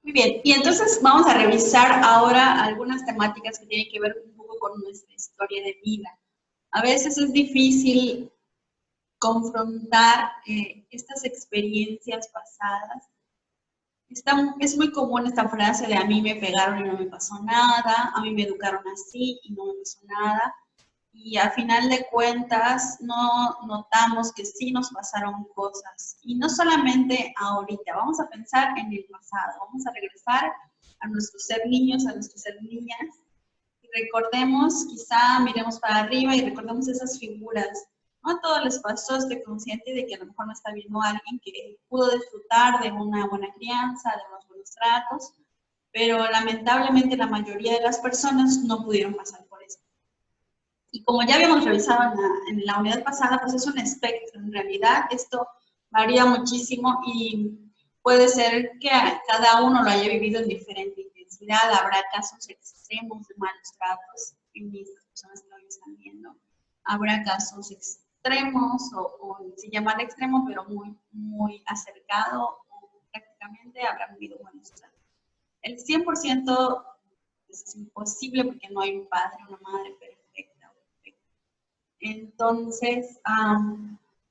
Muy bien, y entonces vamos a revisar ahora algunas temáticas que tienen que ver un poco con nuestra historia de vida. A veces es difícil confrontar estas experiencias pasadas. Es muy común esta frase de a mí me pegaron y no me pasó nada, a mí me educaron así y no me pasó nada. Y al final de cuentas no notamos que sí nos pasaron cosas. Y no solamente ahorita, vamos a pensar en el pasado, vamos a regresar a nuestro ser niños, a nuestro ser niñas. Y recordemos, quizá miremos para arriba y recordemos esas figuras. No a todos les pasó, estoy consciente de que a lo mejor no está viendo a alguien que pudo disfrutar de una buena crianza, de unos buenos tratos, pero lamentablemente la mayoría de las personas no pudieron pasar por eso. Y como ya habíamos revisado en la unidad pasada, pues es un espectro. En realidad esto varía muchísimo y puede ser que cada uno lo haya vivido en diferente intensidad. Habrá casos extremos de malos tratos en estas personas que lo están viendo. Habrá casos extremos o sin llamar extremo, pero muy, muy acercado o prácticamente habrán vivido buenos tratos. El 100% es imposible porque no hay un padre o una madre perfecta. Entonces,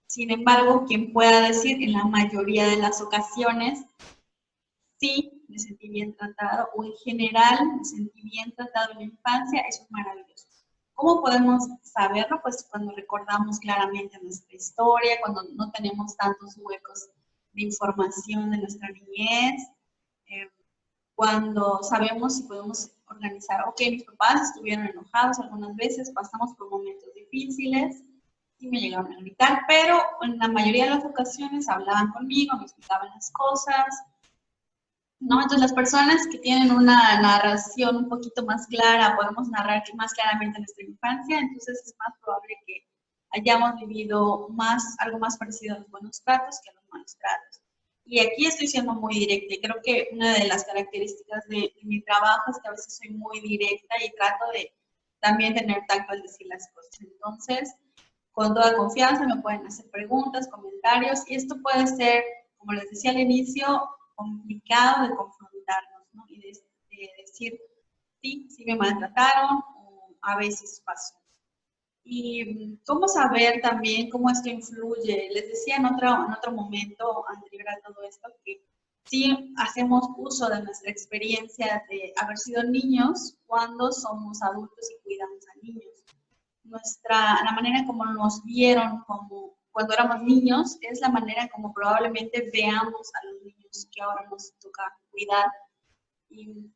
sin embargo, quien pueda decir en la mayoría de las ocasiones, sí, me sentí bien tratado, o en general me sentí bien tratado en la infancia, eso es maravilloso. ¿Cómo podemos saberlo? Pues cuando recordamos claramente nuestra historia, cuando no tenemos tantos huecos de información de nuestra niñez, cuando sabemos y podemos organizar, ok, mis papás estuvieron enojados algunas veces, pasamos por momentos difíciles, sí me llegaron a gritar, pero en la mayoría de las ocasiones hablaban conmigo, me explicaban las cosas, ¿no? Entonces las personas que tienen una narración un poquito más clara, podemos narrar más claramente nuestra infancia, entonces es más probable que hayamos vivido algo más parecido a los buenos tratos que a los malos tratos. Y aquí estoy siendo muy directa y creo que una de las características de mi trabajo es que a veces soy muy directa y trato de también tener tacto al decir las cosas. Entonces, con toda confianza me pueden hacer preguntas, comentarios y esto puede ser, como les decía al inicio, complicado de confrontarnos, ¿no? Y de decir, sí, sí me maltrataron o a veces pasó. Y cómo saber también cómo esto influye. Les decía en otro momento anterior a todo esto que sí hacemos uso de nuestra experiencia de haber sido niños cuando somos adultos y cuidamos a niños. La manera como nos vieron como cuando éramos niños es la manera como probablemente veamos a los niños que ahora nos toca cuidar. Y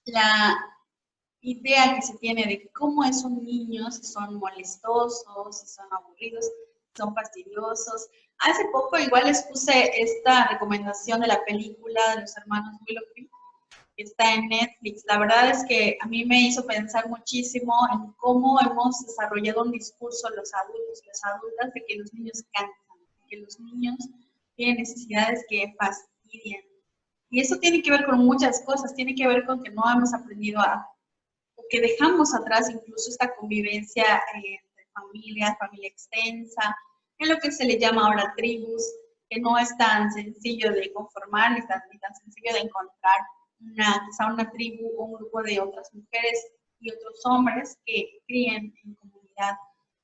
la idea que se tiene de cómo es un niño, si son molestosos, si son aburridos, si son fastidiosos. Hace poco igual les puse esta recomendación de la película de los hermanos Willoughby, que está en Netflix. La verdad es que a mí me hizo pensar muchísimo en cómo hemos desarrollado un discurso los adultos y las adultas de que los niños cansan, de que los niños tienen necesidades que fastidian. Y eso tiene que ver con muchas cosas, tiene que ver con que no hemos aprendido o que dejamos atrás incluso esta convivencia de familia extensa, en lo que se le llama ahora tribus, que no es tan sencillo de conformar ni tan sencillo de encontrar quizá una tribu o un grupo de otras mujeres y otros hombres que críen en comunidad,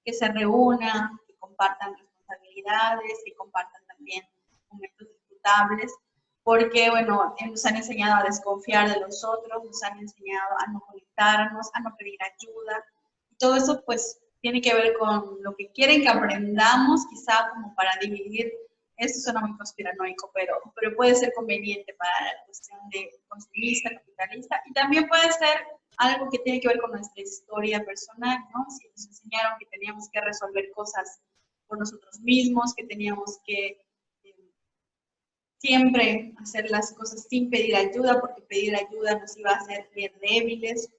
que se reúnan, que compartan responsabilidades, que compartan también momentos disfrutables, porque, bueno, nos han enseñado a desconfiar de los otros, nos han enseñado a no conectarnos, a no pedir ayuda, y todo eso, pues, tiene que ver con lo que quieren que aprendamos, quizá como para dividir. Esto suena muy conspiranoico, pero puede ser conveniente para la cuestión de consumista, capitalista, y también puede ser algo que tiene que ver con nuestra historia personal, ¿no? Si nos enseñaron que teníamos que resolver cosas por nosotros mismos, que teníamos que siempre hacer las cosas sin pedir ayuda, porque pedir ayuda nos iba a hacer ver débiles,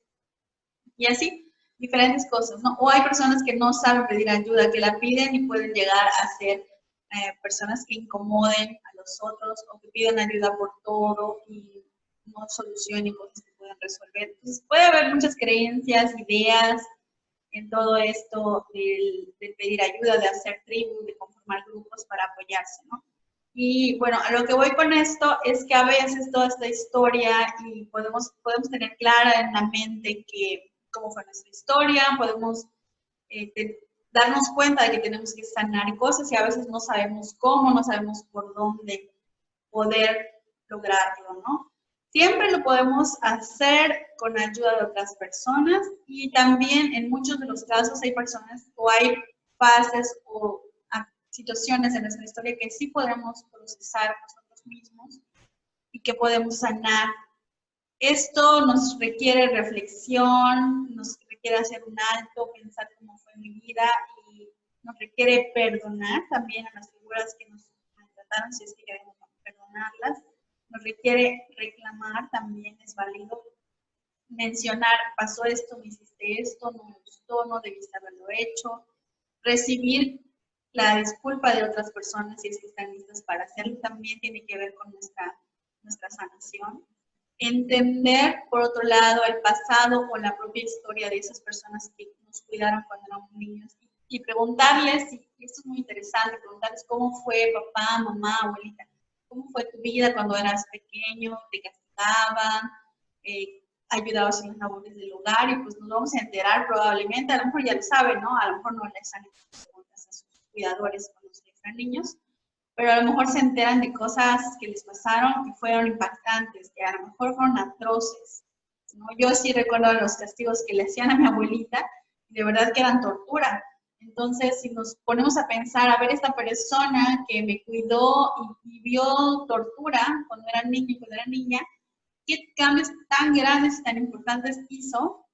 y así, diferentes cosas, ¿no? O hay personas que no saben pedir ayuda, que la piden y pueden llegar a ser personas que incomoden a los otros o que piden ayuda por todo y no solucionen cosas que pueden resolver. Entonces puede haber muchas creencias, ideas en todo esto de pedir ayuda, de hacer tribus, de conformar grupos para apoyarse, ¿no? Y bueno, a lo que voy con esto es que a veces toda esta historia y podemos tener clara en la mente que cómo fue nuestra historia, podemos darnos cuenta de que tenemos que sanar cosas y a veces no sabemos cómo, no sabemos por dónde poder lograrlo, ¿no? Siempre lo podemos hacer con ayuda de otras personas y también en muchos de los casos hay personas o hay fases o situaciones en nuestra historia que sí podemos procesar nosotros mismos y que podemos sanar. Esto nos requiere reflexión, nos requiere hacer un alto, pensar cómo fue mi vida y nos requiere perdonar también a las figuras que nos maltrataron, si es que queremos perdonarlas. Nos requiere reclamar, también es válido mencionar, pasó esto, me hiciste esto, no me gustó, no debiste haberlo hecho. Recibir la disculpa de otras personas si es que están listas para hacerlo también tiene que ver con nuestra sanación. Entender, por otro lado, el pasado o la propia historia de esas personas que nos cuidaron cuando éramos niños y preguntarles, y esto es muy interesante, preguntarles cómo fue papá, mamá, abuelita, cómo fue tu vida cuando eras pequeño, te castigaban, ayudabas en las labores del hogar y pues nos vamos a enterar probablemente, a lo mejor ya lo saben, ¿no? A lo mejor no les han hecho preguntas a sus cuidadores cuando eran niños, pero a lo mejor se enteran de cosas que les pasaron que fueron impactantes, que a lo mejor fueron atroces, ¿no? Yo sí recuerdo los castigos que le hacían a mi abuelita, de verdad que eran tortura. Entonces, si nos ponemos a pensar, a ver, esta persona que me cuidó y vio tortura cuando era niño y cuando era niña, ¿qué cambios tan grandes y tan importantes hizo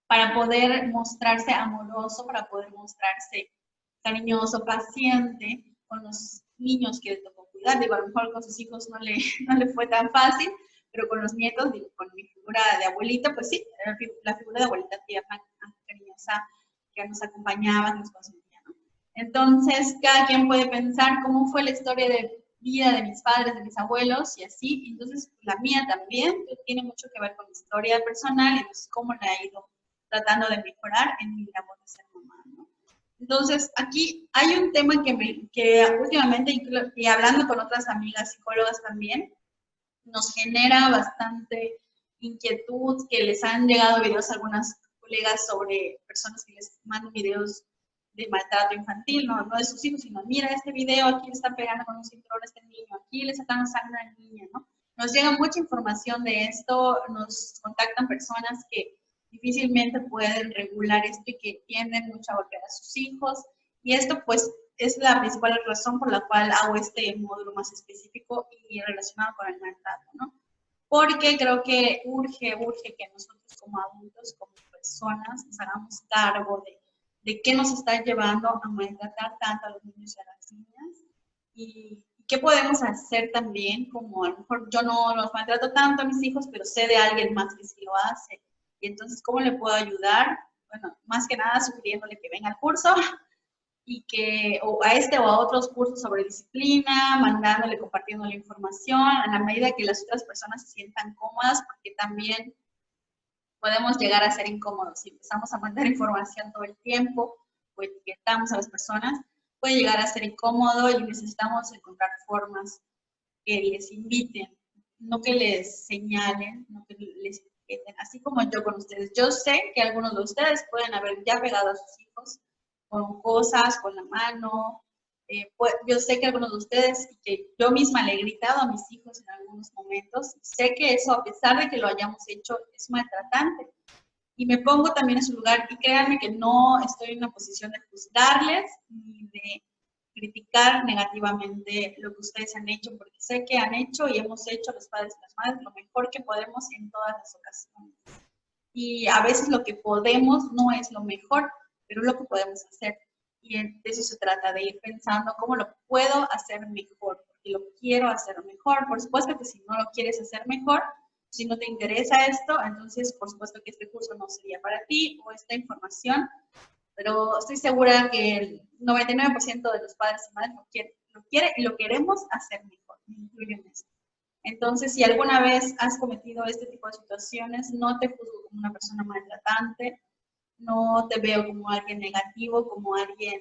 para poder mostrarse amoroso, para poder mostrarse cariñoso, paciente con los niños que le tocó cuidar? Digo, a lo mejor con sus hijos no le fue tan fácil, pero con los nietos, digo, con mi figura de abuelita, pues sí, la figura de abuelita tierna, cariñosa, que nos acompañaba, que nos consentía, ¿no? Entonces, cada quien puede pensar cómo fue la historia de vida de mis padres, de mis abuelos y así. Entonces, la mía también tiene mucho que ver con mi historia personal y pues cómo la he ido tratando de mejorar en mi labor de ser mamá, ¿no? Entonces, aquí hay un tema que últimamente, y hablando con otras amigas psicólogas también, nos genera bastante inquietud, que les han llegado videos a algunas colegas sobre personas que les mandan videos de maltrato infantil, no de sus hijos, sino mira este video, aquí le están pegando con un cinturón a este niño, aquí le sacan sangre al niño, ¿no? Nos llega mucha información de esto, nos contactan personas que difícilmente pueden regular esto y que tienden mucho a golpear a sus hijos, y esto pues es la principal razón por la cual hago este módulo más específico y relacionado con el maltrato, ¿no? Porque creo que urge que nosotros como adultos, como personas, nos hagamos cargo de qué nos está llevando a maltratar tanto a los niños y a las niñas y qué podemos hacer también, como a lo mejor yo no los maltrato tanto a mis hijos, pero sé de alguien más que sí lo hace. Y entonces, ¿cómo le puedo ayudar? Bueno, más que nada sugiriéndole que venga al curso y que o a este o a otros cursos sobre disciplina, mandándole, compartiendo la información, a la medida que las otras personas se sientan cómodas, porque también podemos llegar a ser incómodos. Si empezamos a mandar información todo el tiempo o etiquetamos a las personas, puede llegar a ser incómodo y necesitamos encontrar formas que les inviten, no que les señalen, no que les etiqueten, así como yo con ustedes. Yo sé que algunos de ustedes pueden haber ya pegado a sus hijos con cosas, con la mano. Pues, yo sé que algunos de ustedes, que yo misma le he gritado a mis hijos en algunos momentos, sé que eso, a pesar de que lo hayamos hecho, es maltratante. Y me pongo también en su lugar y créanme que no estoy en una posición de juzgarles ni de criticar negativamente lo que ustedes han hecho, porque sé que han hecho y hemos hecho los padres y las madres lo mejor que podemos en todas las ocasiones. Y a veces lo que podemos no es lo mejor, pero es lo que podemos hacer. Y de eso se trata, de ir pensando cómo lo puedo hacer mejor, porque lo quiero hacer mejor. Por supuesto que si no lo quieres hacer mejor, si no te interesa esto, entonces por supuesto que este curso no sería para ti o esta información, pero estoy segura que el 99% de los padres y madres lo quiere y lo queremos hacer mejor, me incluyo en esto. Entonces, si alguna vez has cometido este tipo de situaciones, no te juzgo como una persona maltratante, no te veo como alguien negativo, como alguien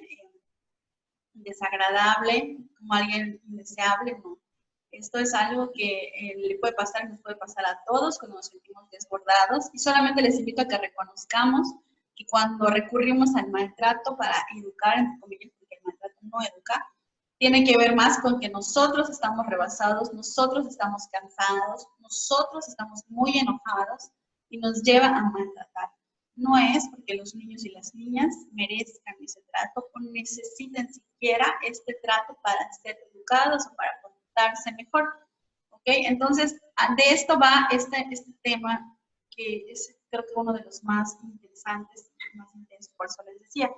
desagradable, como alguien indeseable, no. Esto es algo que le puede pasar, nos puede pasar a todos cuando nos sentimos desbordados, y solamente les invito a que reconozcamos que cuando recurrimos al maltrato para educar, entre comillas, porque el maltrato no educa, tiene que ver más con que nosotros estamos rebasados, nosotros estamos cansados, nosotros estamos muy enojados y nos lleva a maltratar. No es porque los niños y las niñas merezcan ese trato o necesiten siquiera este trato para ser educados o para comportarse mejor. ¿Ok? Entonces, de esto va este tema que es, creo que uno de los más interesantes, más intensos, por eso les decía.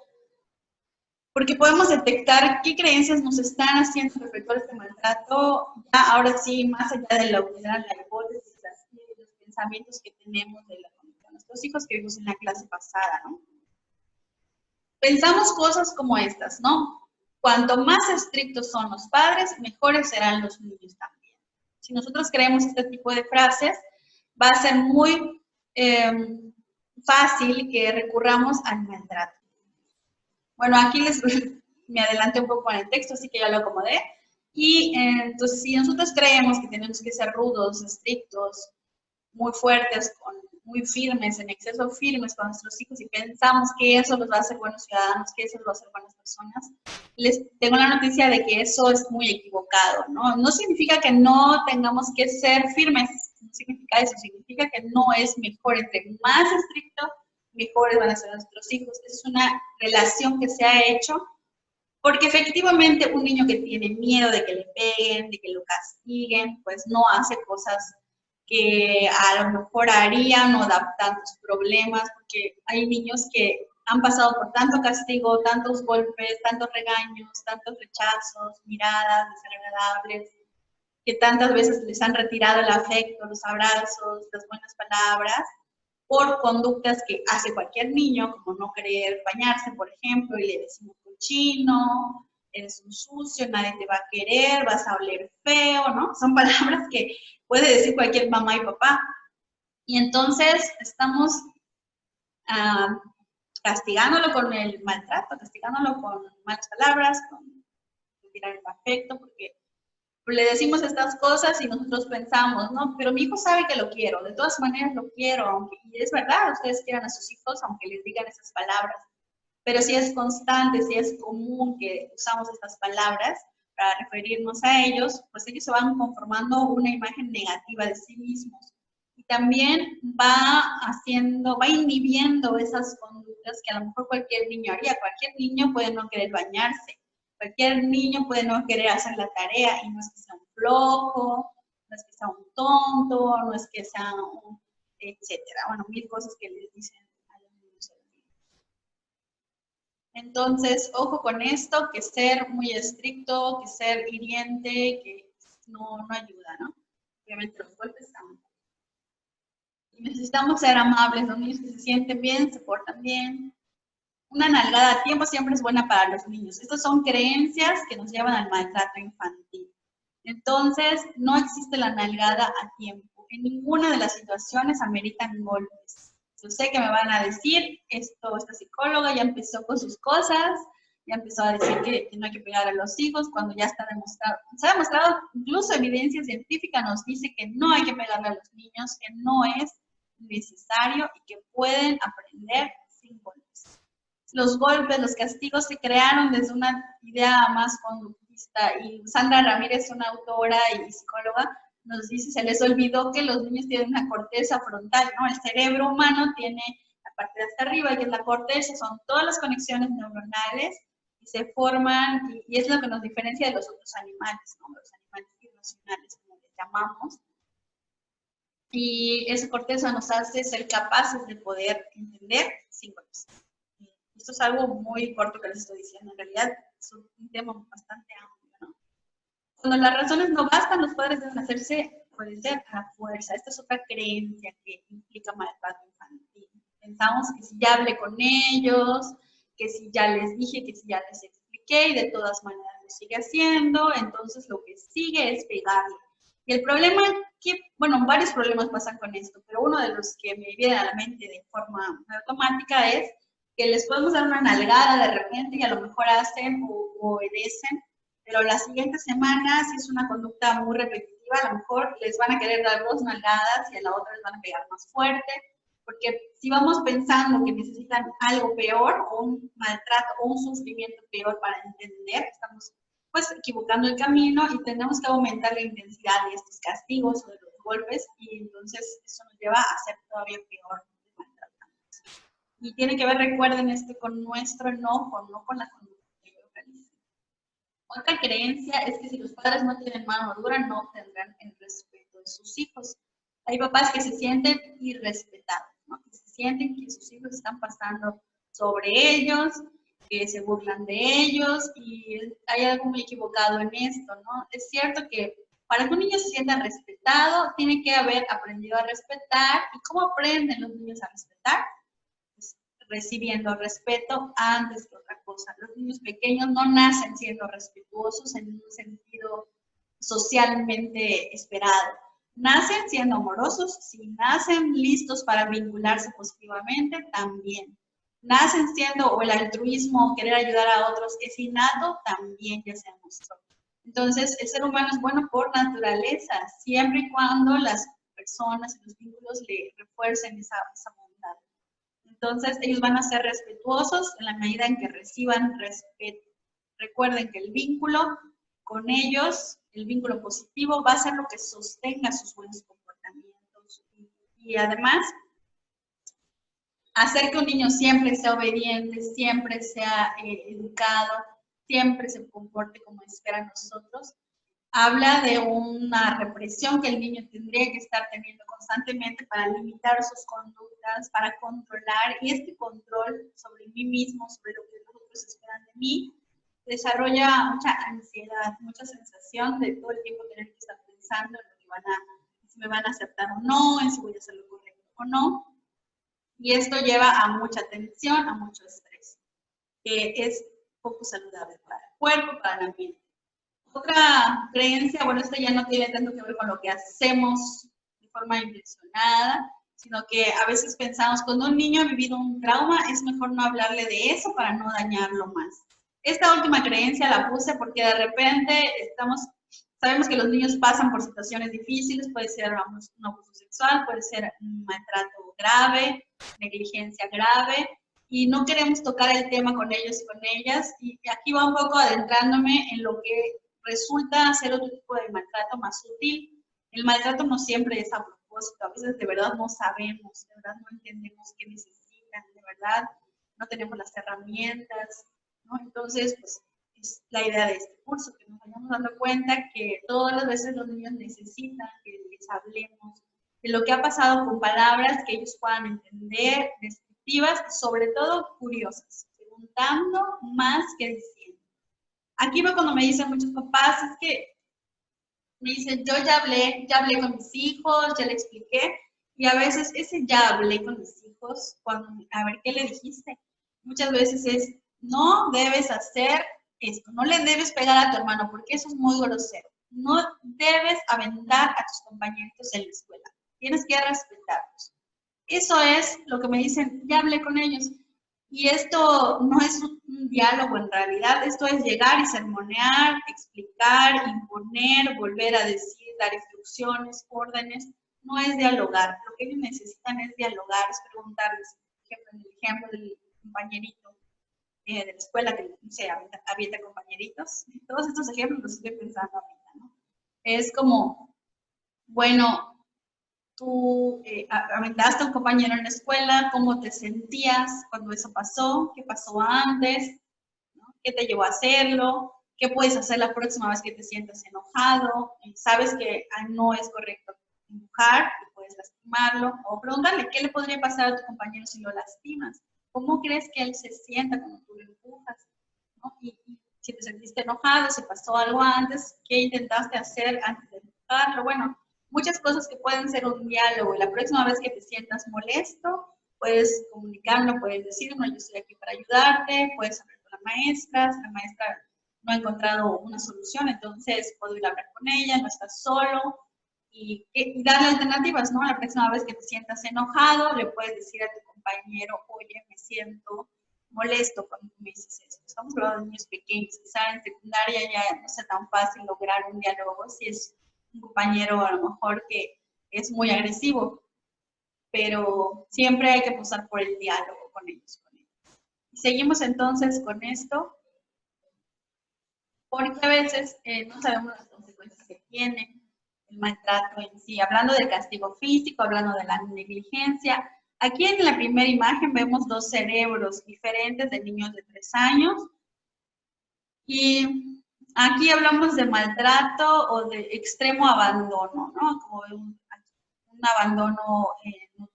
Porque podemos detectar qué creencias nos están haciendo respecto a este maltrato, ya ahora sí, más allá de lo que eran la hipótesis, los pensamientos que tenemos de nuestros hijos que vimos en la clase pasada, ¿no? Pensamos cosas como estas, ¿no? Cuanto más estrictos son los padres, mejores serán los niños también. Si nosotros creemos este tipo de frases, va a ser muy fácil que recurramos al maltrato. Bueno, aquí me adelanté un poco con el texto, así que ya lo acomodé. Y entonces, si nosotros creemos que tenemos que ser rudos, estrictos, muy fuertes, muy firmes, en exceso firmes con nuestros hijos, y pensamos que eso los va a hacer buenos ciudadanos, que eso los va a hacer buenas personas, les tengo la noticia de que eso es muy equivocado, ¿no? No significa que no tengamos que ser firmes, no significa eso, significa que no es mejor, entre más estricto, mejores van a ser nuestros hijos. Es una relación que se ha hecho porque efectivamente un niño que tiene miedo de que le peguen, de que lo castiguen, pues no hace cosas que a lo mejor harían o da tantos problemas, porque hay niños que han pasado por tanto castigo, tantos golpes, tantos regaños, tantos rechazos, miradas desagradables, que tantas veces les han retirado el afecto, los abrazos, las buenas palabras, por conductas que hace cualquier niño, como no querer bañarse, por ejemplo, y le decimos cochino, eres un sucio, nadie te va a querer, vas a oler feo, ¿no? Son palabras que puede decir cualquier mamá y papá. Y entonces estamos castigándolo con el maltrato, castigándolo con malas palabras, con retirar el afecto, porque le decimos estas cosas y nosotros pensamos, no, pero mi hijo sabe que lo quiero, de todas maneras lo quiero, aunque, y es verdad, ustedes quieran a sus hijos aunque les digan esas palabras, pero si es constante, si es común que usamos estas palabras para referirnos a ellos, pues ellos se van conformando una imagen negativa de sí mismos. Y también va inhibiendo esas conductas que a lo mejor cualquier niño haría. Cualquier niño puede no querer bañarse, cualquier niño puede no querer hacer la tarea, y no es que sea un flojo, no es que sea un tonto, no es que sea un etcétera. Bueno, mil cosas que les dicen a los niños. Entonces, ojo con esto, que ser muy estricto, que ser hiriente, que no ayuda, ¿no? Obviamente los golpes también. Necesitamos ser amables, los niños que se sienten bien, se portan bien. Una nalgada a tiempo siempre es buena para los niños. Estas son creencias que nos llevan al maltrato infantil. Entonces, no existe la nalgada a tiempo. En ninguna de las situaciones ameritan golpes. Yo sé que me van a decir, esta psicóloga ya empezó con sus cosas, ya empezó a decir que no hay que pegar a los hijos cuando ya está demostrado. Se ha demostrado, incluso evidencia científica nos dice que no hay que pegarle a los niños, que no es necesario y que pueden aprender sin golpes. Los golpes, los castigos se crearon desde una idea más conductista, y Sandra Ramírez, una autora y psicóloga, nos dice, se les olvidó que los niños tienen una corteza frontal, ¿no? El cerebro humano tiene la parte de hasta arriba, que es la corteza, son todas las conexiones neuronales y se forman, y es lo que nos diferencia de los otros animales, ¿no? Los animales irracionales, como les llamamos. Y esa corteza nos hace ser capaces de poder entender sin golpes. Esto es algo muy corto que les estoy diciendo, en realidad es un tema bastante amplio, ¿no? Cuando las razones no bastan, los padres deben hacerse obedecer a la fuerza. Esta es otra creencia que implica maltrato infantil. Pensamos que si ya hablé con ellos, que si ya les dije, que si ya les expliqué, y de todas maneras lo sigue haciendo, entonces lo que sigue es pegarle. Y el problema que, bueno, varios problemas pasan con esto, pero uno de los que me viene a la mente de forma automática es que les podemos dar una nalgada de repente y a lo mejor hacen o obedecen, pero la siguiente semana, si es una conducta muy repetitiva, a lo mejor les van a querer dar 2 nalgadas y a la otra les van a pegar más fuerte, porque si vamos pensando que necesitan algo peor o un maltrato o un sufrimiento peor para entender, estamos pues equivocando el camino y tenemos que aumentar la intensidad de estos castigos o de los golpes y entonces eso nos lleva a ser todavía peor. Y tiene que ver, recuerden, con nuestro enojo, no con la conducta que yo realice. Otra creencia es que si los padres no tienen mano dura, no tendrán el respeto de sus hijos. Hay papás que se sienten irrespetados, ¿no? Que se sienten que sus hijos están pasando sobre ellos, que se burlan de ellos y hay algo muy equivocado en esto, ¿no? Es cierto que para que un niño se sienta respetado, tiene que haber aprendido a respetar. ¿Y cómo aprenden los niños a respetar? Recibiendo respeto antes que otra cosa. Los niños pequeños no nacen siendo respetuosos en un sentido socialmente esperado. Nacen siendo amorosos, si nacen listos para vincularse positivamente, también. Nacen siendo, o el altruismo, querer ayudar a otros, es innato, también ya se mostró. Entonces, el ser humano es bueno por naturaleza, siempre y cuando las personas y los vínculos le refuercen esa bondad. Entonces, ellos van a ser respetuosos en la medida en que reciban respeto. Recuerden que el vínculo con ellos, el vínculo positivo, va a ser lo que sostenga sus buenos comportamientos. Y además, hacer que un niño siempre sea obediente, siempre sea educado, siempre se comporte como esperan nosotros, habla de una represión que el niño tendría que estar teniendo constantemente para limitar sus conductas, para controlar, y este control sobre mí mismo, sobre lo que los otros esperan de mí, desarrolla mucha ansiedad, mucha sensación de todo el tiempo tener que estar pensando en lo que si me van a aceptar o no, en si voy a hacer lo correcto o no, y esto lleva a mucha tensión, a mucho estrés, que es poco saludable para el cuerpo, para el ambiente. Otra creencia, bueno, esto ya no tiene tanto que ver con lo que hacemos de forma intencionada, sino que a veces pensamos, cuando un niño ha vivido un trauma, es mejor no hablarle de eso para no dañarlo más. Esta última creencia la puse porque de repente sabemos que los niños pasan por situaciones difíciles, puede ser un abuso sexual, puede ser un maltrato grave, negligencia grave, y no queremos tocar el tema con ellos y con ellas, y aquí va un poco adentrándome en lo que resulta ser otro tipo de maltrato más sutil. El maltrato no siempre es a propósito, a veces de verdad no sabemos, de verdad no entendemos qué necesitan, de verdad no tenemos las herramientas, ¿no? Entonces, pues, es la idea de este curso, que nos vayamos dando cuenta que todas las veces los niños necesitan que les hablemos de lo que ha pasado con palabras que ellos puedan entender, descriptivas y sobre todo curiosas, preguntando más que diciendo. Aquí va cuando me dicen muchos papás, es que me dicen, yo ya hablé con mis hijos, ya le expliqué, y a veces ese ya hablé con mis hijos, a ver, ¿qué le dijiste? Muchas veces es, no debes hacer esto, no le debes pegar a tu hermano, porque eso es muy grosero. No debes aventar a tus compañeritos en la escuela, tienes que respetarlos. Eso es lo que me dicen, ya hablé con ellos. Y esto no es un diálogo en realidad, esto es llegar y sermonear, explicar, imponer, volver a decir, dar instrucciones, órdenes. No es dialogar, lo que ellos necesitan es dialogar, es preguntarles, por ejemplo, en el ejemplo del compañerito de la escuela que se avienta compañeritos. Todos estos ejemplos los estoy pensando ahorita, ¿no? Es como, bueno, tú aventaste a un compañero en la escuela, ¿cómo te sentías cuando eso pasó? ¿Qué pasó antes? ¿No? ¿Qué te llevó a hacerlo? ¿Qué puedes hacer la próxima vez que te sientas enojado? Y sabes que no es correcto empujar, que puedes lastimarlo, o preguntarle, ¿qué le podría pasar a tu compañero si lo lastimas? ¿Cómo crees que él se sienta cuando tú lo empujas? ¿No? Y si te sentiste enojado, si pasó algo antes, ¿qué intentaste hacer antes de empujarlo? Bueno, muchas cosas que pueden ser un diálogo. La próxima vez que te sientas molesto, puedes comunicarlo, puedes decir, no, yo estoy aquí para ayudarte, puedes hablar con la maestra, si la maestra no ha encontrado una solución, entonces puedo ir a hablar con ella, no estás solo, y darle alternativas, ¿no? La próxima vez que te sientas enojado, le puedes decir a tu compañero, oye, me siento molesto cuando me dices eso. Estamos hablando de niños pequeños, quizá en secundaria ya no sea tan fácil lograr un diálogo si es un compañero a lo mejor que es muy agresivo, pero siempre hay que pasar por el diálogo con ellos. Y seguimos entonces con esto, porque a veces no sabemos las consecuencias que tiene el maltrato en sí, hablando del castigo físico, hablando de la negligencia. Aquí en la primera imagen vemos dos cerebros diferentes de niños de 3 años y aquí hablamos de maltrato o de extremo abandono, ¿no? Como un abandono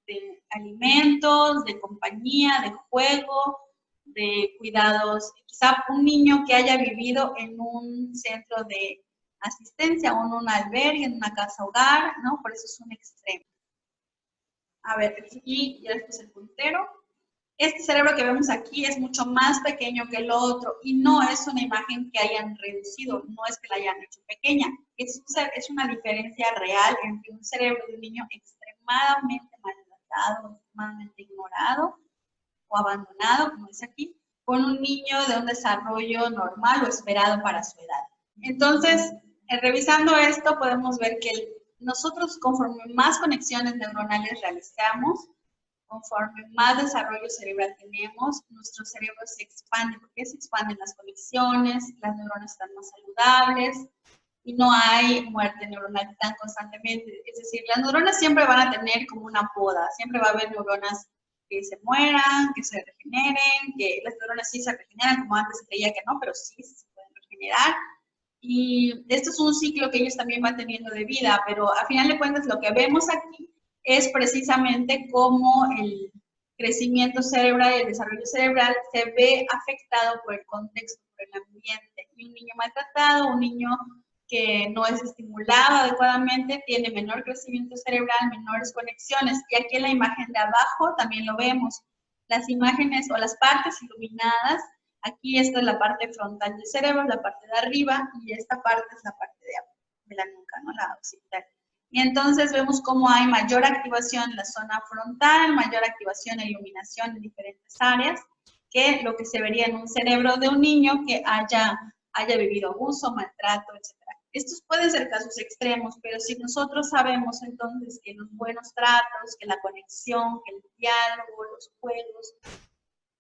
de alimentos, de compañía, de juego, de cuidados. Quizá un niño que haya vivido en un centro de asistencia o en un albergue, en una casa hogar, ¿no? Por eso es un extremo. A ver, aquí ya después el puntero. Este cerebro que vemos aquí es mucho más pequeño que el otro y no es una imagen que hayan reducido, no es que la hayan hecho pequeña. Es una diferencia real entre un cerebro de un niño extremadamente maltratado, extremadamente ignorado o abandonado, como dice aquí, con un niño de un desarrollo normal o esperado para su edad. Entonces, revisando esto, podemos ver que nosotros, conforme más conexiones neuronales realizamos, conforme más desarrollo cerebral tenemos, nuestro cerebro se expande, porque se expanden las conexiones, las neuronas están más saludables y no hay muerte neuronal tan constantemente. Es decir, las neuronas siempre van a tener como una poda, siempre va a haber neuronas que se mueran, que se regeneren, que las neuronas sí se regeneran, como antes se creía que no, pero sí se pueden regenerar. Y esto es un ciclo que ellos también van teniendo de vida, pero a final de cuentas lo que vemos aquí es precisamente cómo el crecimiento cerebral y el desarrollo cerebral se ve afectado por el contexto, por el ambiente. Y un niño maltratado, un niño que no es estimulado adecuadamente, tiene menor crecimiento cerebral, menores conexiones. Y aquí en la imagen de abajo también lo vemos. Las imágenes o las partes iluminadas, aquí esta es la parte frontal del cerebro, la parte de arriba, y esta parte es la parte de la nuca, ¿no? La occipital. Y entonces vemos cómo hay mayor activación en la zona frontal, mayor activación e iluminación en diferentes áreas, que lo que se vería en un cerebro de un niño que haya vivido abuso, maltrato, etc. Estos pueden ser casos extremos, pero si nosotros sabemos entonces que los buenos tratos, que la conexión, que el diálogo, los juegos,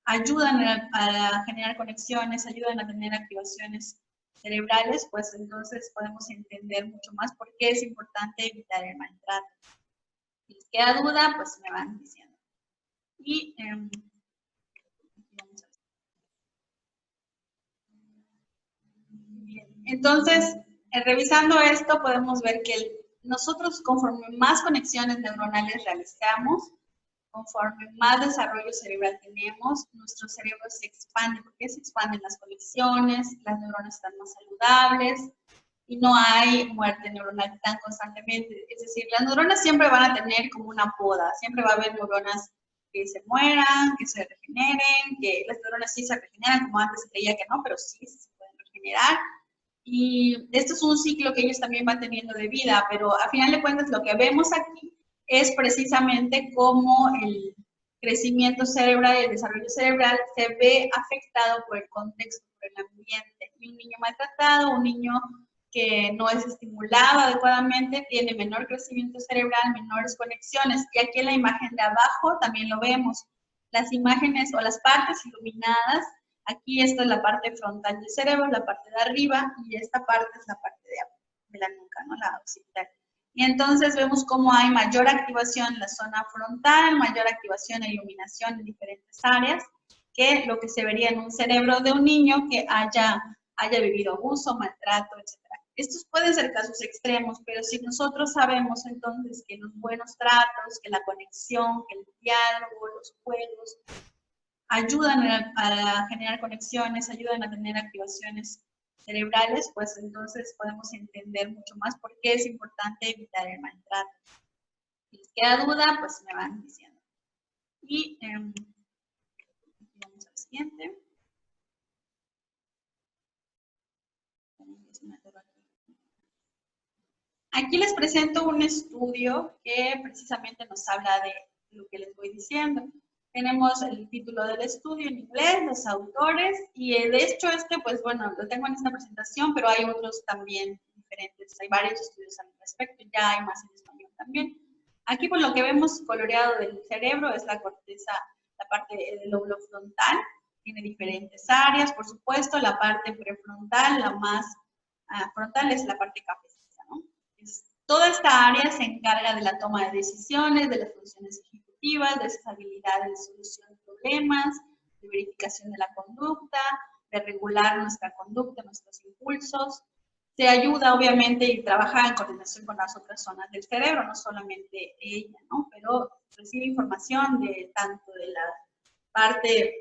ayudan a generar conexiones, ayudan a tener activaciones cerebrales, pues entonces podemos entender mucho más por qué es importante evitar el maltrato. Si les queda duda, pues me van diciendo. Y bien. Entonces, revisando esto, podemos ver que nosotros, conforme más conexiones neuronales realizamos, conforme más desarrollo cerebral tenemos, nuestro cerebro se expande, porque se expanden las conexiones, las neuronas están más saludables y no hay muerte neuronal tan constantemente. Es decir, las neuronas siempre van a tener como una poda, siempre va a haber neuronas que se mueran, que se regeneren, que las neuronas sí se regeneran, como antes se creía que no, pero sí se pueden regenerar. Y esto es un ciclo que ellos también van teniendo de vida, pero a final de cuentas lo que vemos aquí es precisamente cómo el crecimiento cerebral y el desarrollo cerebral se ve afectado por el contexto, por el ambiente. Y un niño maltratado, un niño que no es estimulado adecuadamente, tiene menor crecimiento cerebral, menores conexiones. Y aquí en la imagen de abajo también lo vemos. Las imágenes o las partes iluminadas, aquí esta es la parte frontal del cerebro, la parte de arriba, y esta parte es la parte de la nuca, ¿no? La occipital. Y entonces vemos cómo hay mayor activación en la zona frontal, mayor activación e iluminación en diferentes áreas, que lo que se vería en un cerebro de un niño que haya vivido abuso, maltrato, etc. Estos pueden ser casos extremos, pero si nosotros sabemos entonces que los buenos tratos, que la conexión, que el diálogo, los juegos, ayudan a generar conexiones, ayudan a tener activaciones cerebrales, pues entonces podemos entender mucho más por qué es importante evitar el maltrato. Si les queda duda, pues me van diciendo. Y vamos al siguiente. Aquí les presento un estudio que precisamente nos habla de lo que les voy diciendo. Tenemos el título del estudio en inglés, los autores, y de hecho pues bueno, lo tengo en esta presentación, pero hay otros también diferentes. Hay varios estudios al respecto, ya hay más en español también. Aquí por lo que vemos coloreado del cerebro es la corteza, la parte del lóbulo frontal. Tiene diferentes áreas, por supuesto, la parte prefrontal, la más frontal es la parte cafecita, ¿no? Toda esta área se encarga de la toma de decisiones, de las funciones ejecutivas, de esas habilidades de solución de problemas, de verificación de la conducta, de regular nuestra conducta, nuestros impulsos. Se ayuda, obviamente, y trabaja en coordinación con las otras zonas del cerebro, no solamente ella, ¿no? Pero recibe información de tanto de la parte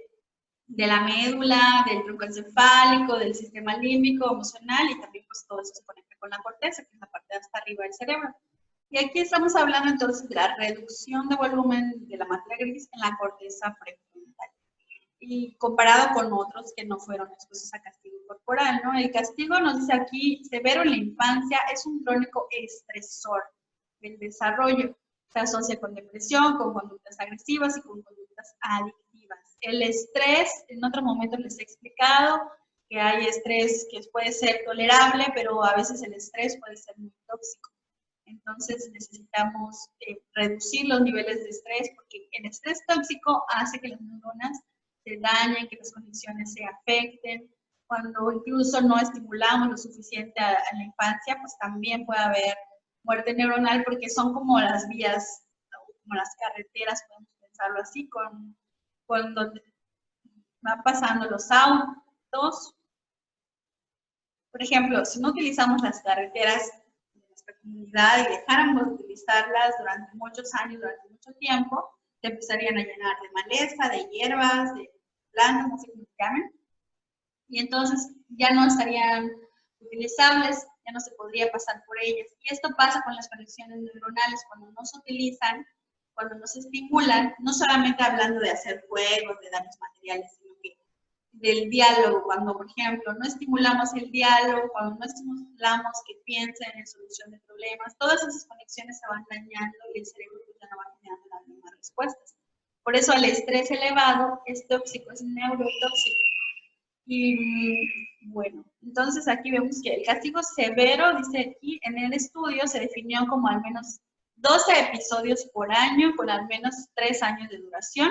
de la médula, del tronco encefálico, del sistema límbico, emocional, y también pues todo eso se conecta con la corteza, que es la parte de hasta arriba del cerebro. Y aquí estamos hablando entonces de la reducción de volumen de la materia gris en la corteza prefrontal. Y comparado con otros que no fueron expuestos a castigo corporal, ¿no? El castigo, nos dice aquí, severo en la infancia, es un crónico estresor del desarrollo. Se asocia con depresión, con conductas agresivas y con conductas adictivas. El estrés, en otro momento les he explicado que hay estrés que puede ser tolerable, pero a veces el estrés puede ser muy tóxico. Entonces necesitamos reducir los niveles de estrés, porque el estrés tóxico hace que las neuronas se dañen, que las conexiones se afecten. Cuando incluso no estimulamos lo suficiente a la infancia, pues también puede haber muerte neuronal, porque son como las vías, como las carreteras, podemos pensarlo así, cuando van pasando los autos. Por ejemplo, si no utilizamos las carreteras de nuestra comunidad y dejáramos de utilizarlas durante muchos años, durante mucho tiempo, se empezarían a llenar de maleza, de hierbas, de plantas, no sé cómo se llamen, y entonces ya no estarían utilizables, ya no se podría pasar por ellas. Y esto pasa con las conexiones neuronales, cuando no se utilizan, cuando no se estimulan, no solamente hablando de hacer juegos, de darles materiales, sino que del diálogo, cuando, por ejemplo, no estimulamos el diálogo, cuando no estimulamos que piensen en solución de problemas, todas esas conexiones se van dañando y el cerebro ya no va generando las mismas respuestas. Por eso el estrés elevado es tóxico, es neurotóxico. Y bueno, entonces aquí vemos que el castigo severo, dice aquí, en el estudio se definió como al menos 12 episodios por año con al menos 3 años de duración,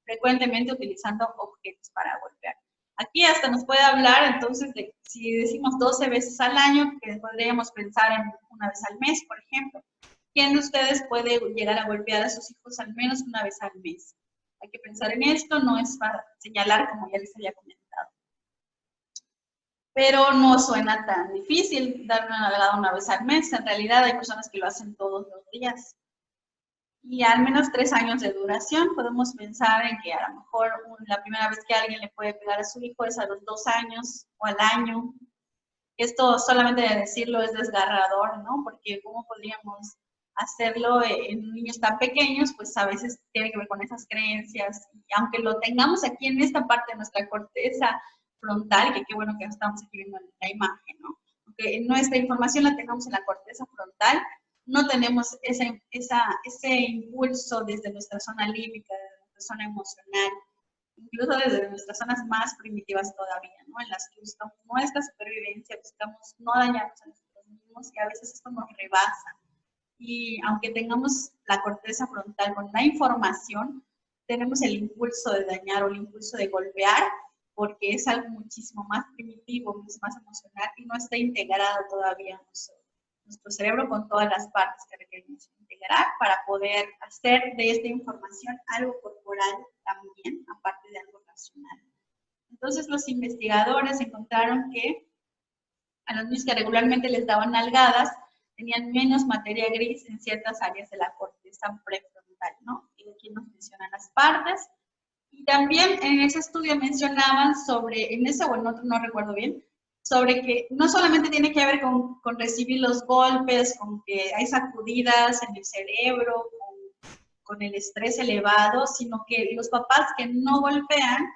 frecuentemente utilizando objetos para golpear. Aquí hasta nos puede hablar entonces de si decimos 12 veces al año, que podríamos pensar en una vez al mes, por ejemplo. ¿Quién de ustedes puede llegar a golpear a sus hijos al menos una vez al mes? Hay que pensar en esto, no es para señalar como ya les había comentado. Pero no suena tan difícil dar una nalgada una vez al mes. En realidad hay personas que lo hacen todos los días. Y al menos 3 años de duración. Podemos pensar en que a lo mejor la primera vez que alguien le puede pegar a su hijo es a los 2 años o al año. Esto solamente de decirlo es desgarrador, ¿no? Porque ¿cómo podríamos hacerlo en niños tan pequeños? Pues a veces tiene que ver con esas creencias. Y aunque lo tengamos aquí en esta parte de nuestra corteza frontal, que qué bueno que estamos aquí viendo la imagen, ¿no? Aunque nuestra información la tengamos en la corteza frontal, no tenemos ese impulso desde nuestra zona límbica, desde nuestra zona emocional, incluso desde nuestras zonas más primitivas todavía, ¿no? En las que buscamos nuestra supervivencia, buscamos no dañarnos a nosotros mismos y a veces esto nos rebasa. Y aunque tengamos la corteza frontal con la información, tenemos el impulso de dañar o el impulso de golpear, porque es algo muchísimo más primitivo, más emocional y no está integrado todavía nuestro cerebro con todas las partes que requerimos integrar para poder hacer de esta información algo corporal también, aparte de algo racional. Entonces los investigadores encontraron que a los niños que regularmente les daban nalgadas tenían menos materia gris en ciertas áreas de la corteza prefrontal, ¿no? Y aquí nos mencionan las partes. Y también en ese estudio mencionaban sobre, en ese o en otro, no recuerdo bien, sobre que no solamente tiene que ver con recibir los golpes, con que hay sacudidas en el cerebro, con el estrés elevado, sino que los papás que no golpean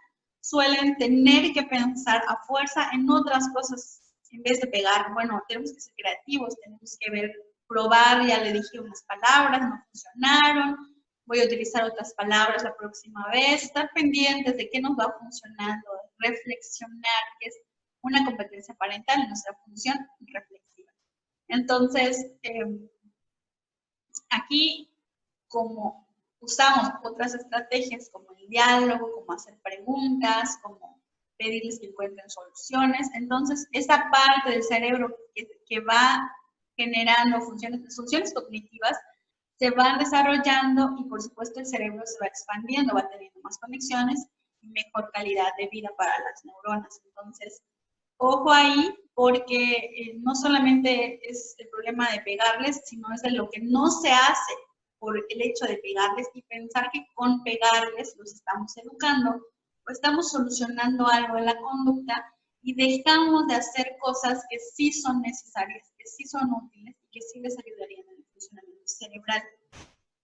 suelen tener que pensar a fuerza en otras cosas en vez de pegar. Bueno, tenemos que ser creativos, tenemos que ver, probar, ya le dije unas palabras, no funcionaron, voy a utilizar otras palabras la próxima vez, estar pendientes de qué nos va funcionando, reflexionar, que es una competencia parental en nuestra función reflexiva. Entonces, aquí, como usamos otras estrategias como el diálogo, como hacer preguntas, como pedirles que encuentren soluciones, entonces esa parte del cerebro que va generando funciones cognitivas se van desarrollando y por supuesto el cerebro se va expandiendo, va teniendo más conexiones y mejor calidad de vida para las neuronas. Entonces, ojo ahí, porque no solamente es el problema de pegarles, sino es de lo que no se hace por el hecho de pegarles y pensar que con pegarles los estamos educando o estamos solucionando algo en la conducta y dejamos de hacer cosas que sí son necesarias, que sí son útiles y que sí les ayudarían en el funcionamiento cerebral.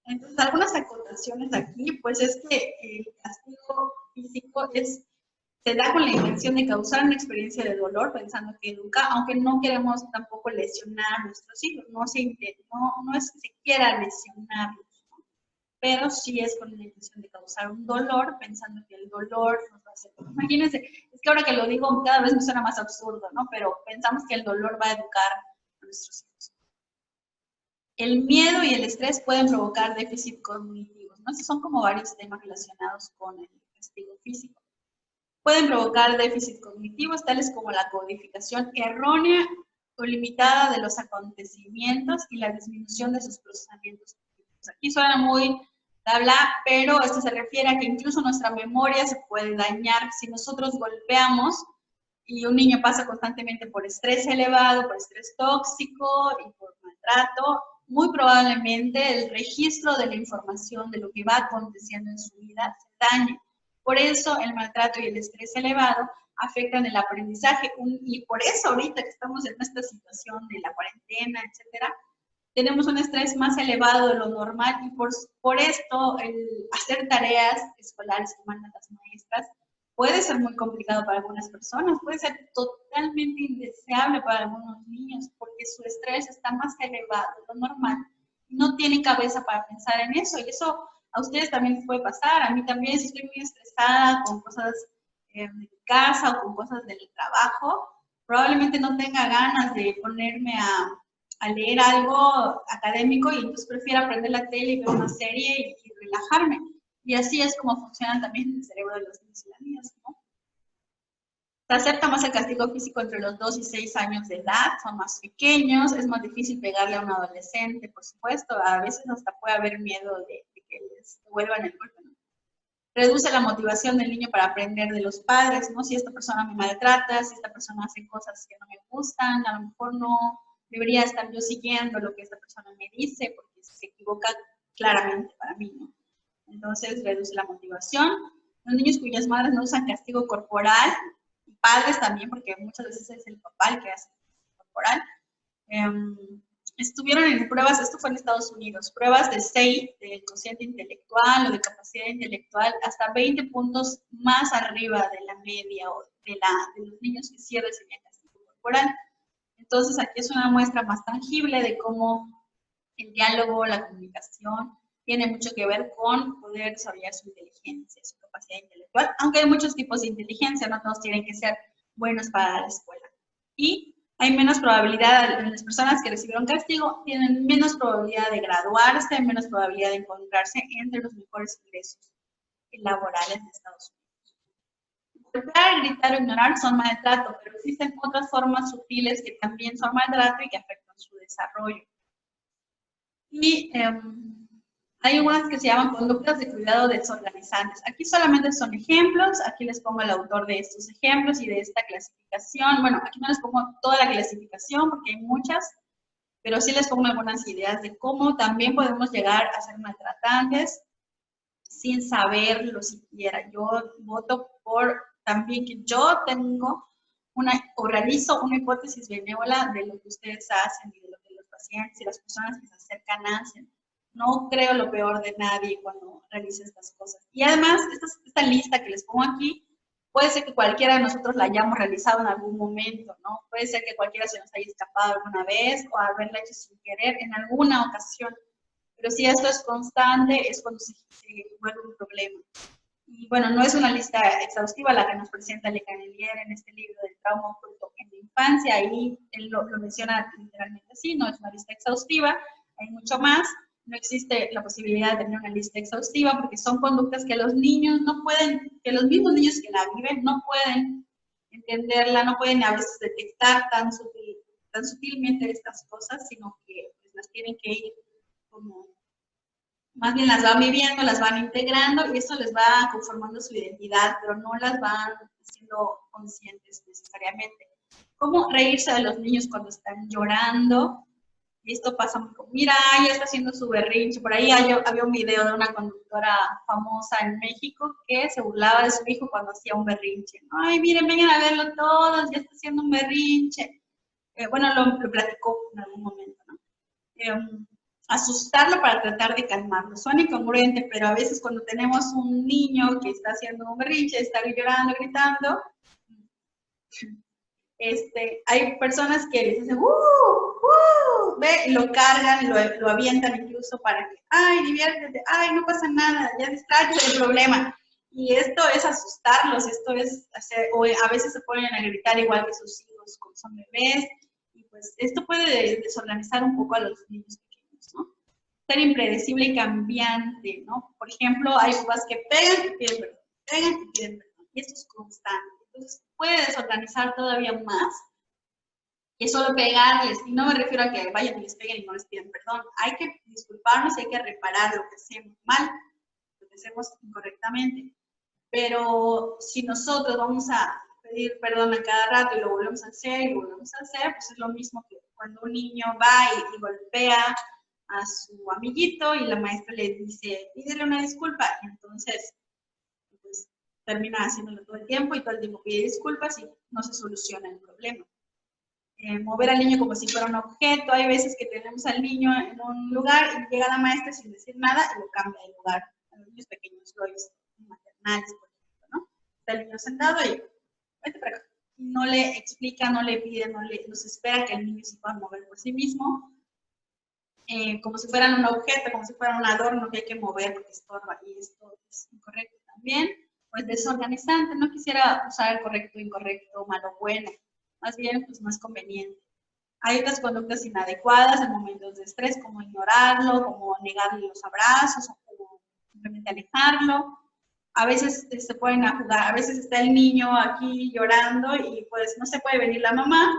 Entonces, algunas acotaciones aquí, pues es que el castigo físico se da con la intención de causar una experiencia de dolor, pensando que educa, aunque no queremos tampoco lesionar a nuestros hijos, no es que se quiera lesionarlos, ¿no? Pero sí es con la intención de causar un dolor, pensando que el dolor nos va a hacer. Imagínense, es que ahora que lo digo cada vez me suena más absurdo, ¿no? Pero pensamos que el dolor va a educar a nuestros hijos. El miedo y el estrés pueden provocar déficit cognitivos, ¿no? Estos son como varios temas relacionados con el castigo físico. Pueden provocar déficit cognitivos, tales como la codificación errónea o limitada de los acontecimientos y la disminución de sus procesamientos. Aquí suena muy bla, pero esto se refiere a que incluso nuestra memoria se puede dañar si nosotros golpeamos y un niño pasa constantemente por estrés elevado, por estrés tóxico y por maltrato. Muy probablemente el registro de la información de lo que va aconteciendo en su vida se dañe. Por eso el maltrato y el estrés elevado afectan el aprendizaje y por eso ahorita que estamos en esta situación de la cuarentena, etcétera, tenemos un estrés más elevado de lo normal y por esto el hacer tareas escolares que mandan las maestras puede ser muy complicado para algunas personas, puede ser totalmente indeseable para algunos niños porque su estrés está más elevado de lo normal y no tienen cabeza para pensar en eso y eso a ustedes también les puede pasar, a mí también, si estoy muy estresada con cosas de casa o con cosas del trabajo, probablemente no tenga ganas de ponerme a leer algo académico y entonces prefiero aprender la tele y ver una serie y relajarme. Y así es como funciona también el cerebro de los niños y las niñas, ¿no? Se acepta más el castigo físico entre los 2 y 6 años de edad, son más pequeños, es más difícil pegarle a un adolescente, por supuesto, a veces hasta puede haber miedo de que les devuelvan el golpe, ¿no? Reduce la motivación del niño para aprender de los padres, ¿no? Si esta persona me maltrata, si esta persona hace cosas que no me gustan, a lo mejor no debería estar yo siguiendo lo que esta persona me dice, porque se equivoca claramente para mí, ¿no? Entonces, reduce la motivación. Los niños cuyas madres no usan castigo corporal, y padres también, porque muchas veces es el papá el que hace castigo corporal, estuvieron en pruebas, esto fue en Estados Unidos, pruebas de SEI, de cociente intelectual o de capacidad intelectual, hasta 20 puntos más arriba de la media o de los niños que sí recibían castigo corporal. Entonces, aquí es una muestra más tangible de cómo el diálogo, la comunicación, tiene mucho que ver con poder desarrollar su inteligencia, su capacidad intelectual, aunque hay muchos tipos de inteligencia, no todos tienen que ser buenos para la escuela. Y hay menos probabilidad, las personas que recibieron castigo tienen menos probabilidad de graduarse, menos probabilidad de encontrarse entre los mejores ingresos laborales de Estados Unidos. Golpear, gritar o ignorar son maltrato, pero existen otras formas sutiles que también son maltrato y que afectan su desarrollo. Y hay unas que se llaman conductas de cuidado desorganizantes. Aquí solamente son ejemplos, aquí les pongo el autor de estos ejemplos y de esta clasificación. Bueno, aquí no les pongo toda la clasificación porque hay muchas, pero sí les pongo algunas ideas de cómo también podemos llegar a ser maltratantes sin saberlo siquiera. Yo voto por también que yo tengo o realizo una hipótesis benévola de lo que ustedes hacen y de lo que los pacientes y las personas que se acercan hacen. No creo lo peor de nadie cuando realice estas cosas. Y además, esta lista que les pongo aquí, puede ser que cualquiera de nosotros la hayamos realizado en algún momento, ¿no? Puede ser que cualquiera se nos haya escapado alguna vez o haberla hecho sin querer en alguna ocasión. Pero si esto es constante, es cuando se vuelve un problema. Y bueno, no es una lista exhaustiva la que nos presenta Le Cannelier en este libro del trauma oculto en la infancia, ahí él lo menciona literalmente así, no es una lista exhaustiva, hay mucho más, no existe la posibilidad de tener una lista exhaustiva porque son conductas que los niños no pueden, que los mismos niños que la viven no pueden entenderla, no pueden a veces detectar tan sutilmente estas cosas, sino que pues, las tienen que ir como más bien las van viviendo, las van integrando y eso les va conformando su identidad, pero no las van siendo conscientes necesariamente. ¿Cómo reírse de los niños cuando están llorando? Y esto pasa muy como, mira, ya está haciendo su berrinche. Por ahí había un video de una conductora famosa en México que se burlaba de su hijo cuando hacía un berrinche. Ay, miren, vengan a verlo todos, ya está haciendo un berrinche. Bueno, lo platicó en algún momento, ¿no? Asustarlo para tratar de calmarlo. Suena incongruente, pero a veces cuando tenemos un niño que está haciendo un berrinche, está llorando, gritando, hay personas que les dicen, ve, y lo cargan, lo avientan incluso para que, ay, diviértete, ay, no pasa nada, ya distráete del problema. Y esto es asustarlos, esto es hacer, o a veces se ponen a gritar igual que sus hijos cuando son bebés, y pues esto puede desorganizar un poco a los niños pequeños, ¿no? Ser impredecible y cambiante, ¿no? Por ejemplo, hay papás que pegan y piden perdón, pegan y piden perdón, y esto es constante. Entonces, puede desorganizar todavía más que solo pegarles. Y no me refiero a que vayan y les peguen y no les piden perdón. Hay que disculparnos, hay que reparar lo que hacemos mal, lo que hacemos incorrectamente. Pero si nosotros vamos a pedir perdón a cada rato y lo volvemos a hacer y lo volvemos a hacer, pues es lo mismo que cuando un niño va y golpea a su amiguito y la maestra le dice, pídele una disculpa. Y entonces, pues, termina haciéndolo todo el tiempo y todo el tiempo pide disculpas y no se soluciona el problema. Mover al niño como si fuera un objeto. Hay veces que tenemos al niño en un lugar y llega la maestra sin decir nada y lo cambia de lugar. A los niños pequeños lo he visto, maternales, por ejemplo, ¿no? Está el niño sentado y vete para acá. No le explica, no le pide, no se espera que el niño se pueda mover por sí mismo. Como si fueran un objeto, como si fuera un adorno que hay que mover porque estorba, y esto es incorrecto también. Pues desorganizante, no quisiera usar el correcto, incorrecto, malo, bueno, más bien pues más conveniente. Hay otras conductas inadecuadas en momentos de estrés, como ignorarlo, como negarle los abrazos, o como simplemente alejarlo. A veces se pueden jugar, a veces está el niño aquí llorando y pues no se puede venir la mamá,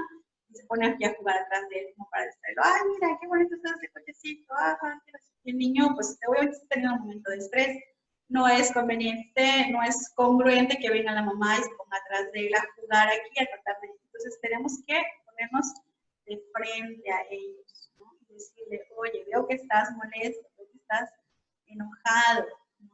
y se pone aquí a jugar atrás de él como para distraerlo. Ay, mira, qué bonito está ese cochecito. Y el niño, pues obviamente está teniendo un momento de estrés. No es conveniente, no es congruente que venga la mamá y se ponga atrás de él a jugar aquí, a tratar de... Entonces tenemos que ponernos de frente a ellos, ¿no? Y decirle, oye, veo que estás molesto, veo que estás enojado, ¿no?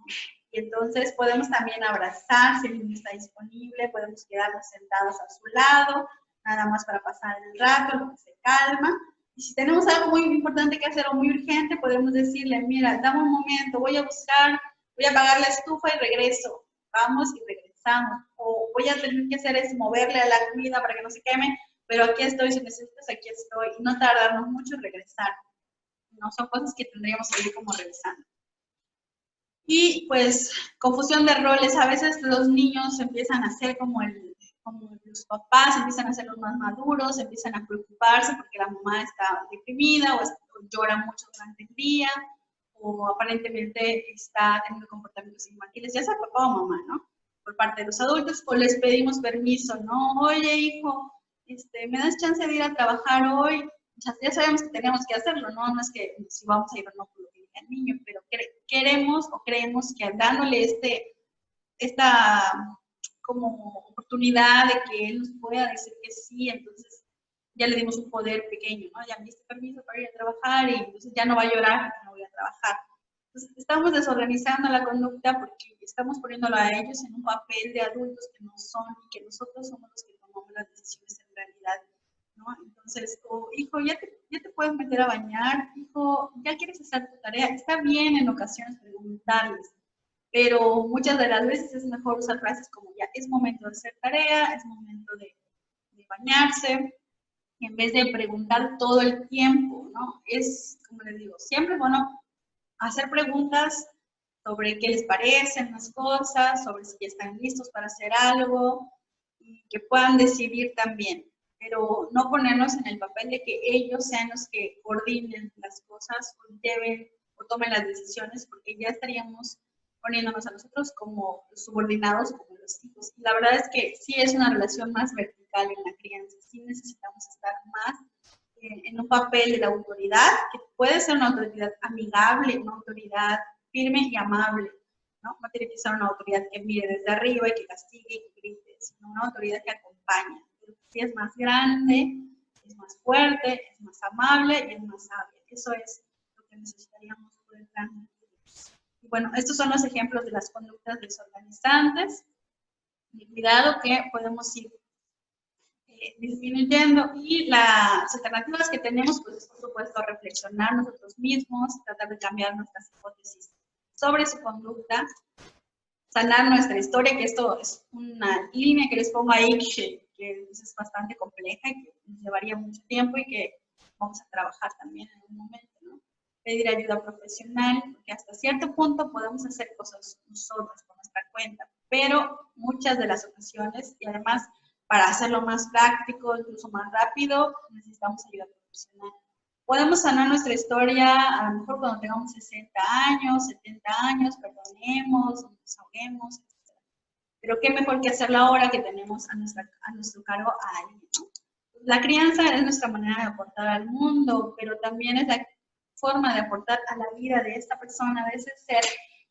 Y entonces podemos también abrazar si el niño está disponible, podemos quedarnos sentados a su lado, nada más para pasar el rato, lo que se calma. Y si tenemos algo muy importante que hacer o muy urgente, podemos decirle, mira, dame un momento, voy a buscar, voy a apagar la estufa y regreso. Vamos y regresamos. O voy a tener que hacer es moverle a la comida para que no se queme, pero aquí estoy, si necesitas, aquí estoy. Y no tardarnos mucho en regresar. No son cosas que tendríamos que ir como revisando. Y pues confusión de roles, a veces los niños empiezan a ser como los papás, empiezan a ser los más maduros, empiezan a preocuparse porque la mamá está deprimida o llora mucho durante el día o aparentemente está teniendo comportamientos infantiles, ya sea papá o mamá, ¿no? Por parte de los adultos, o les pedimos permiso, ¿no? Oye, hijo, ¿me das chance de ir a trabajar hoy? Ya sabemos que tenemos que hacerlo, ¿no? No es que si vamos a ir o no por lo que diga el niño, pero queremos o creemos que dándole esta como oportunidad de que él nos pueda decir que sí, entonces ya le dimos un poder pequeño, ¿no? Ya me diste permiso para ir a trabajar y entonces ya no va a llorar porque no voy a trabajar. Entonces estamos desorganizando la conducta porque estamos poniéndolo a ellos en un papel de adultos que no son y que nosotros somos los que tomamos las decisiones en realidad, ¿no? Entonces, hijo, ya te puedes meter a bañar, hijo, ya quieres hacer tu tarea. Está bien en ocasiones preguntarles, pero muchas de las veces es mejor usar frases como ya es momento de hacer tarea, es momento de bañarse, en vez de preguntar todo el tiempo, ¿no? Es, como les digo, siempre es bueno hacer preguntas sobre qué les parecen las cosas, sobre si están listos para hacer algo, y que puedan decidir también, pero no ponernos en el papel de que ellos sean los que coordinen las cosas o deben o tomen las decisiones, porque ya estaríamos poniéndonos a nosotros como subordinados, como los hijos. Y la verdad es que sí es una relación más vertical en la crianza, sí necesitamos estar más en un papel de la autoridad, que puede ser una autoridad amigable, una autoridad firme y amable, ¿no? No tiene que ser una autoridad que mire desde arriba y que castigue y que grite, sino una autoridad que acompaña. Si es más grande, es más fuerte, es más amable y es más sabia. Eso es lo que necesitaríamos por el plan. Y bueno, estos son los ejemplos de las conductas desorganizantes. Y cuidado que podemos ir disminuyendo, y las alternativas que tenemos, pues es por supuesto reflexionar nosotros mismos, tratar de cambiar nuestras hipótesis sobre su conducta, sanar nuestra historia, que esto es una línea que les pongo ahí que es bastante compleja y que nos llevaría mucho tiempo y que vamos a trabajar también en un momento, ¿no? Pedir ayuda profesional, porque hasta cierto punto podemos hacer cosas nosotros por nuestra cuenta, pero muchas de las ocasiones, y además para hacerlo más práctico, incluso más rápido, necesitamos ayuda profesional. Podemos sanar nuestra historia a lo mejor cuando tengamos 60 años, 70 años, perdonemos, nos desahoguemos, etc. Pero qué mejor que hacerlo ahora que tenemos a nuestro cargo a alguien, ¿no? La crianza es nuestra manera de aportar al mundo, pero también es la forma de aportar a la vida de esta persona, de ese ser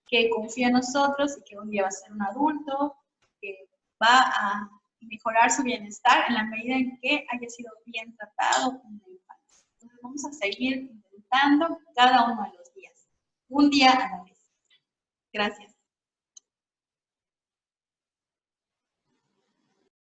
que confía en nosotros y que un día va a ser un adulto, que va a mejorar su bienestar en la medida en que haya sido bien tratado en la infancia. Entonces vamos a seguir intentando cada uno de los días, un día a la vez. Gracias.